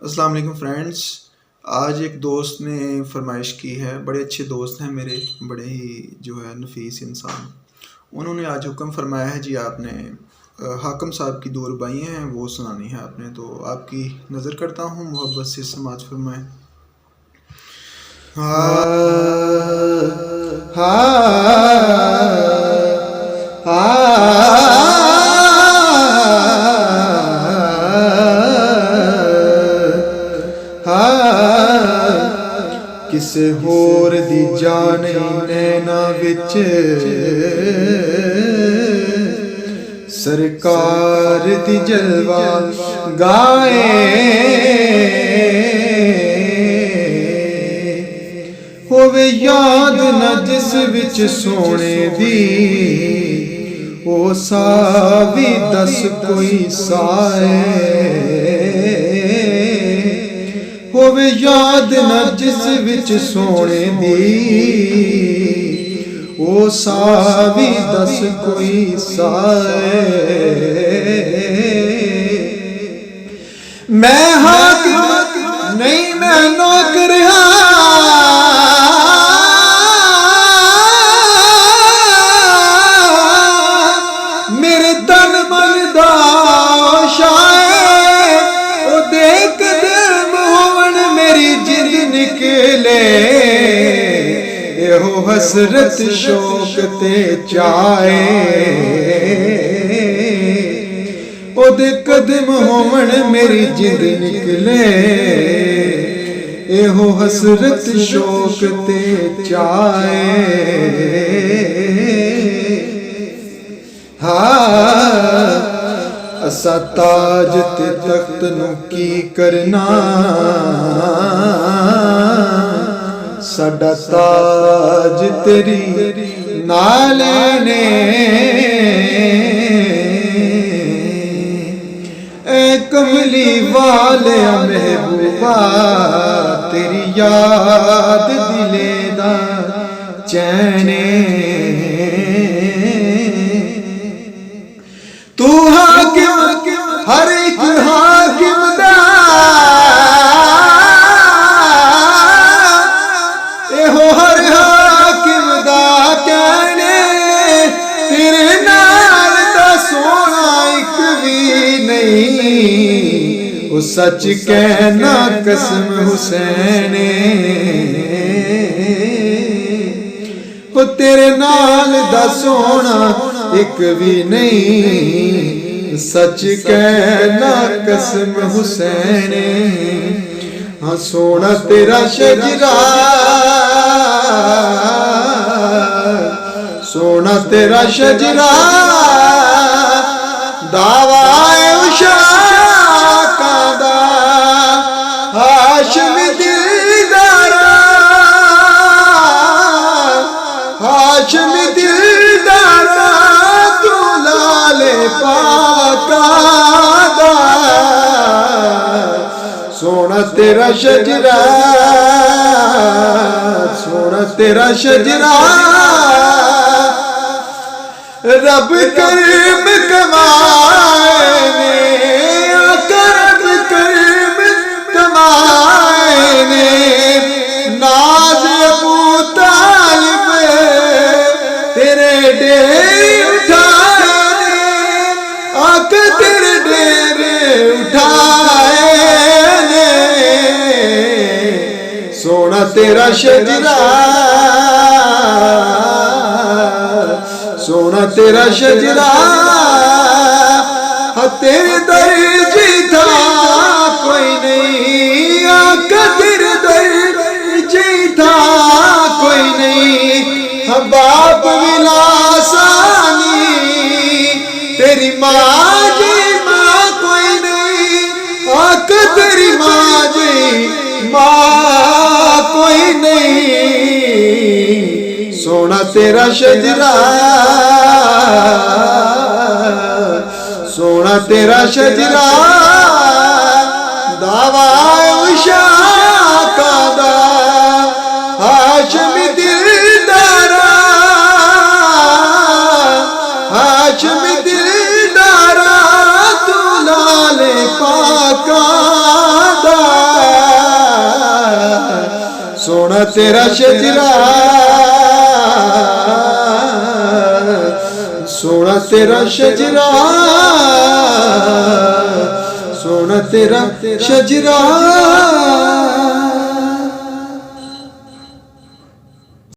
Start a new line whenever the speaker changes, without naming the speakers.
अस्सलाम वालेकुम फ्रेंड्स। आज एक दोस्त ने फरमाइश की है, बड़े अच्छे दोस्त हैं मेरे, बड़े ही जो है नफीस इंसान। उन्होंने आज हुक्म फरमाया है जी आपने हाकम साहब की दो रुबाइयाँ हैं वो सुनानी है आपने, तो आपकी नज़र करता हूँ, मोहब्बत से समाज फरमाएँ।
किसे होर दी जान नैना विच सरकार दी जलवा गाए होवे याद न जिस विच सोने दी ओ सावी दस कोई साए होवे याद न जिस विच सोने दी ओ सावी दस कोई साए मैं हाकिम नहीं मैं नौकर मेरे तन मन दा शाए ओ देख निकले एहो हसरत शौक ते चाए ओदे कदम होवन मेरी जिंद निकले एहो हसरत शौक ते चाए असा ताज ते तख्त नू की करना साडा ताज तेरी नाले ने ए कमली वाले महबूबा तेरी याद दिले दा चैने तू हाकिम हर एक हाकिम दा एहो हर हाकिम दा कहने तेरे नाल दा सोना एक भी नहीं ओ सच कहना कसम हुसैने ओ तेरे नाल दा सोना एक भी नहीं सच कहना कसम हुसैने हाँ सोना तेरा शजरा सोना तेरा शजरा दावाए उशाका दा हाशम दिलदारा हाशम दिलदारा तू लाले पाका दा सोना तेरा शजरा सोना तेरा शजरा रब करम कमाए ने करम करम कमाए ने नाज अबू तालिब तेरे डेरे उठाए आक तेरे डेरे उठाए सोना तेरा शजरा सोना तेरा शजरा तेरे दर्ज था कोई नहीं आका तेरे दर्ज था कोई नहीं बाप विलासानी तेरी माँ जी माँ कोई नहीं आका तेरी माँ जी माँ कोई नहीं सोना तेरा शजरा सोना तेरा शजरा दावा उशाका दा हाशम दिलदारा हाशम दिलदारा तू लाले पाका दा तेरा शजरा, सोना तेरा शजरा, सोना तेरा शजरा।